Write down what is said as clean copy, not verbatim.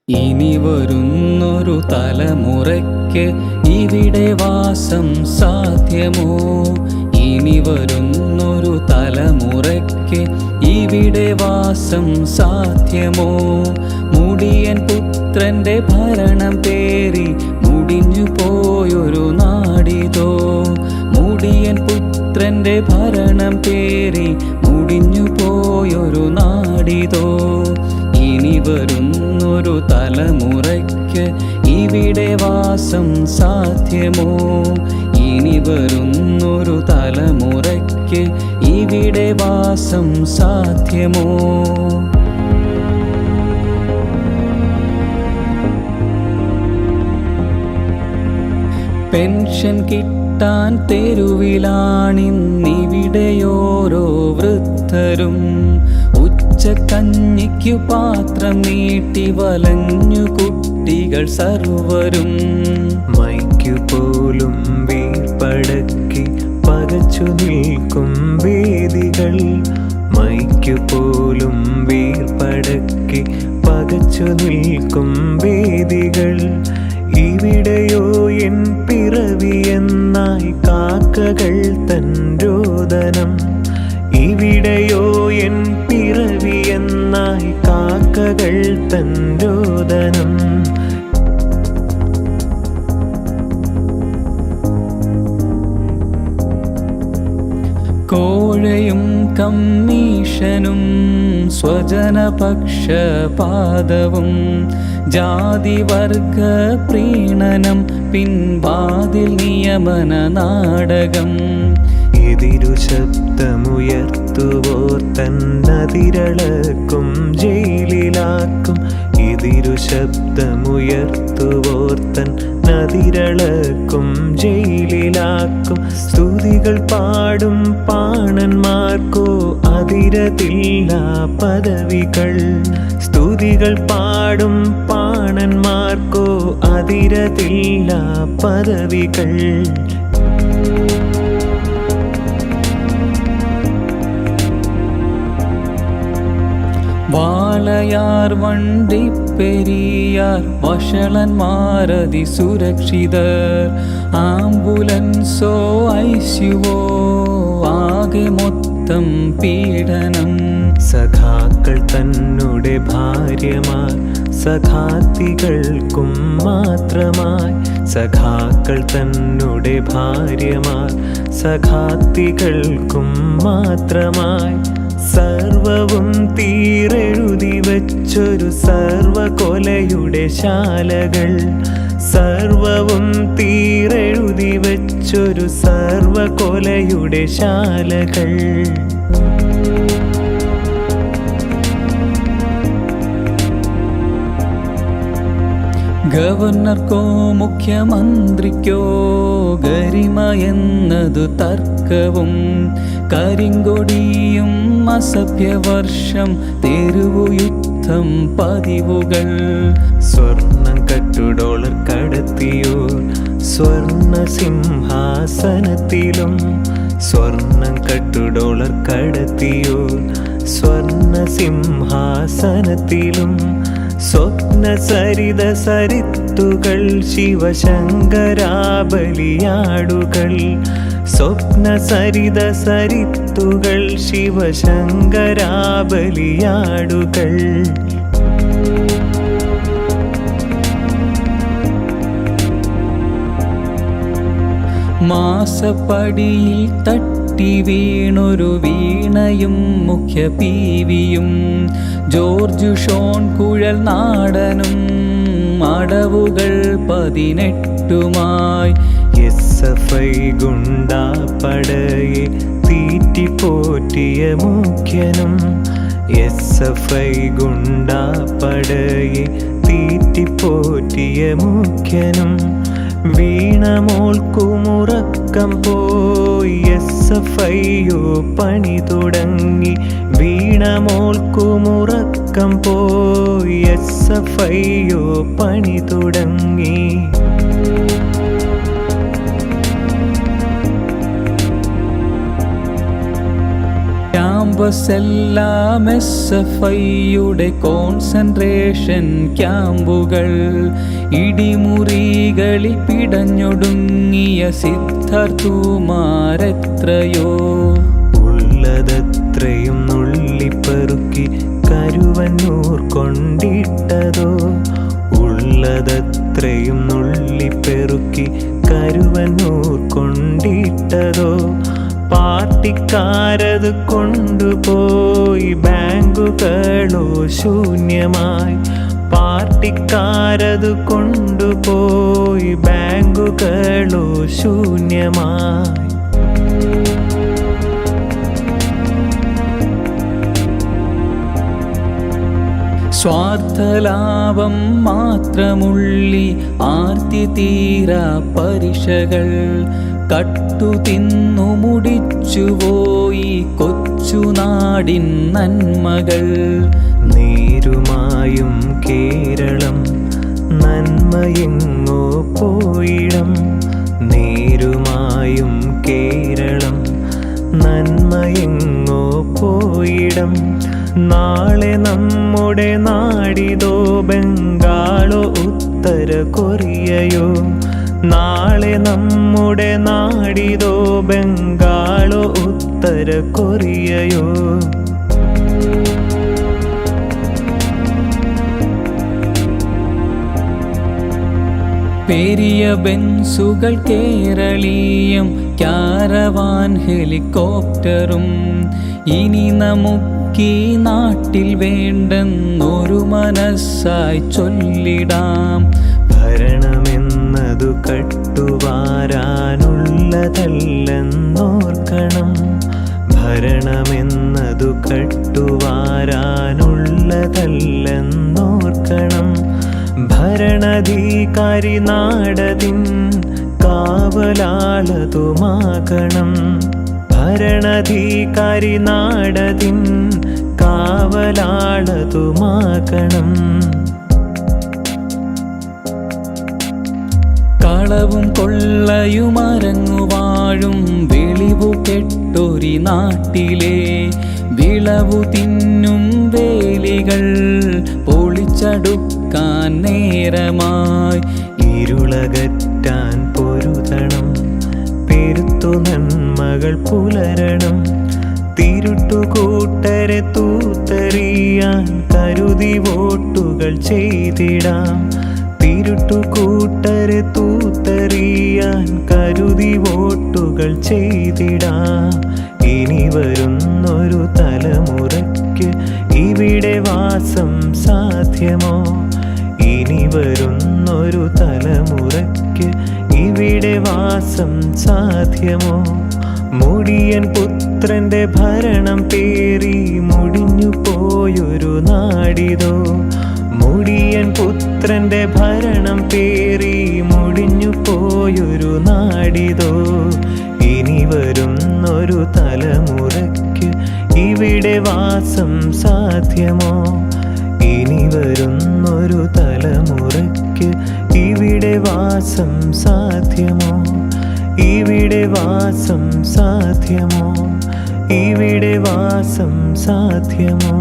ഇനി വരുന്നൊരു തലമുറയ്ക്ക് ഇവിടെ വാസം സാധ്യമോ? ഇനി വരുന്നൊരു തലമുറയ്ക്ക് ഇവിടെ വാസം സാധ്യമോ? മുടിയൻ പുത്രന്റെ ഭരണം പേറി മുടിഞ്ഞു പോയൊരു നാടിതോ. മുടിയൻ പുത്രന്റെ ഭരണം പേറി മുടിഞ്ഞു പോയൊരു നാടിതോ. ഇനി വരുന്നൊരു തലമുറയ്ക്ക് ഇവിടെ വാസം സാധ്യമോ? ഇനി വരുന്നൊരു തലമുറയ്ക്ക് ഇവിടെ വാസം സാധ്യമോ? പെൻഷൻ കിട്ടാൻ തെരുവിലാണിന്നിവിടെയോരോ വൃദ്ധരും. ഉച്ചക്കഞ്ഞിക്കു പാത്രം നീട്ടി വലഞ്ഞു കുട്ടികൾ സർവരും. മൈക്കുപോലും വീർപ്പടക്കി പകച്ചു നിൽക്കും വേദികൾ. മൈക്കുപോലും വീർപ്പടക്കി പകച്ചു നിൽക്കും വേദികൾ. ഇവിടെയോ എൻ പിറവിയെന്നായി കാക്കകൾ തൻ രോദനം. ഇവിടെയോ എൻ പിറവിയെന്നായി കാക്കകൾ തൻ രോദനം. കോഴയും കമ്മീഷനും സ്വജനപക്ഷപാതവും ജാതിവർഗ പ്രീണനം പിൻവാതിൽ നിയമന നാടകം. എതിരു ശബ്ദമുയർത്തുവോർ തന്നതിരളക്കും ജയിലിലാക്കും. എതിരു ശബ്ദമുയർത്തുവോർ തന്നതിരളക്കും ജയിലിലാക്കും. സ്തുതികൾ പാടും പാണന്മാർക്കോ അതിരതില്ല പദവികൾ. സ്തുതികൾ പാടും പാണന്മാർക്കോ അതിരതില്ല പദവികൾ. വാളയാർ വണ്ടിപ്പെരിയാർ വഷളന്മാരതി സുരക്ഷിതർ. ആംബുലൻസോ ഐസ്യുവോ ആകെ മൊത്തം പീഡനം. സഖാക്കൾ തന്നുടെ ഭാര്യമാർ സഖാത്തികൾക്കും മാത്രമായി. സഖാക്കൾ തന്നുടെ ഭാര്യമാർ സഖാത്തികൾക്കും മാത്രമായി. സർവവും തീരെഴുതി വച്ചൊരു സർവകൊലയുടെ ശാലകൾ. സർവവും തീരെഴുതി വച്ചൊരു സർവകൊലയുടെ ശാലകൾ. ഗവർണർക്കോ മുഖ്യമന്ത്രിക്കോ ഗരിമ എന്നതു തർക്കവും. കരിങ്കൊടിയും അസഭ്യവർഷം തെരുവുയുദ്ധം പതിവുകൾ. സ്വർണം കട്ടുഡോളർ കടത്തിയോർ സ്വർണ്ണ സിംഹാസനത്തിലും. സ്വർണം കട്ടുഡോളർ കടത്തിയോർ സ്വർണ്ണ സിംഹാസനത്തിലും. സ്വപ്ന സരിത സരിത്തുകൾ ശിവശങ്കരാബലിയാടുകൾ. സ്വപ്ന സരിത സരിത്തുകൾ ശിവശങ്കരാബലിയാടുകൾ. മാസപ്പടിയിൽ തട്ടി വീണൊരു വീണയും മുഖ്യ പീവിയും. ജോർജ് ഷോൺ കുഴൽ നാടനും അടവുകൾ 18 SFI ഗുണ്ടാപ്പടയെ തീറ്റിപ്പോറ്റിയ മുഖ്യനും. SFI ഗുണ്ടാപ്പടയെ തീറ്റിപ്പോറ്റിയ മുഖ്യനും. വീണമോൾക്കുമുറക്കം പോയി SFIയോ പണി തുടങ്ങി. വീണമോൾക്കുമുറക്കം പോയി SFIയോ പണി തുടങ്ങി. ക്യാമ്പസ് എല്ലാം SFIയുടെ കോൺസെൻട്രേഷൻ ക്യാമ്പുകൾ. ഇടിമുറികളിൽ പിടഞ്ഞൊടുങ്ങിയ സിദ്ധാർത്ഥുമാരെത്രയോ. ഉള്ളതത്രയും നുള്ളിപ്പെറുക്കി കരുവന്നൂർ കൊണ്ടിട്ടതോ. ഉള്ളതത്രയും നുള്ളിപ്പെറുക്കി കരുവന്നൂർ കൊണ്ടിട്ടതോ. പാർട്ടിക്കാരത് കൊണ്ടുപോയി ബാങ്കുകളോ ശൂന്യമായി. പാർട്ടിക്കാരത് കൊണ്ടുപോയി ബാങ്കുകളോ ശൂന്യമായി. സ്വാർത്ഥലാഭം മാത്രമുള്ളി ആർത്തി തീരാ പരീക്ഷകൾ. കട്ടുതിന്നു മുടിച്ചുപോയി കൊച്ചുനാടിൻ നന്മകൾ. നേരുമായും കേരളം നന്മയെങ്ങോ പോയിടം. നേരുമായും കേരളം നന്മയെങ്ങോ പോയിടം. നാളെ നമ്മുടെ നാടിതോ ബംഗാളോ ഉത്തര കൊറിയയോ. നാളെ നമ്മുടെ നാടിതോ ബംഗാളോ ഉത്തര കൊറിയയോ. പെരിയ ബെൻസുകൾ കേരളീയം കാരവാൻ ഹെലികോപ്റ്ററും. ഇനി നമുക്കീ നാട്ടിൽ വേണ്ടെന്നൊരു മനസ്സായി ചൊല്ലിടാം. ഭരണമെന്നതു കട്ടുവാരാനുള്ളതല്ലെന്നോർക്കണം. ഭരണമെന്നതു കട്ടുവാരാനുള്ളതല്ലെന്നോർക്കണം. ഭരണാധികാരി നാടതിൻ കാവലാളതുമാകണം. ഭരണാധികാരി നാടതിൻ കാവലാളതുമാകണം. കളവും കൊള്ളയും അരങ്ങുവാഴും വെളിവു കെട്ടൊരി നാട്ടിലെ വിളവു തിന്നും വേലികൾ പൊളിച്ചടുക്കാൻ നേരമായി. ഇരുളകറ്റാൻ പൊരുതണം, പെരുത്തു നന്മകൾ പുലരണം. തിരുട്ടുകൂട്ടരെ തൂത്തെറിയാൻ കരുതി വോട്ടുകൾ ചെയ്തിടാം. തിരുട്ടുകൂട്ടരെ തൂത്തെറിയാൻ കരുതി വോട്ടുകൾ ചെയ്തിടാം. ഇനി വരുന്നൊരു തലമുറയ്ക്ക് ഇവിടെ വാസം സാധ്യമോ. ഇനി വരുന്നൊരു തലമുറയ്ക്ക് ഇവിടെ വാസം സാധ്യമോ. മുടിയൻ പുത്രന്റെ ഭരണം പേറി മുടിഞ്ഞു പോയൊരു നാടിതോ. മുടിയൻ പുത്രന്റെ ഭരണം പേറി മുടിഞ്ഞു പോയൊരു നാടിതോ. ഇനി വരുന്നൊരു തലമുറയ്ക്ക് ഇവിടെ വാസം സാധ്യമോ. ഇനി വരുന്നൊരു തലമുറയ്ക്ക് ഇവിടെ വാസം സാധ്യമോ. ഇവിടെ വാസം സാധ്യമോ. ഇവിടെ വാസം സാധ്യമോ.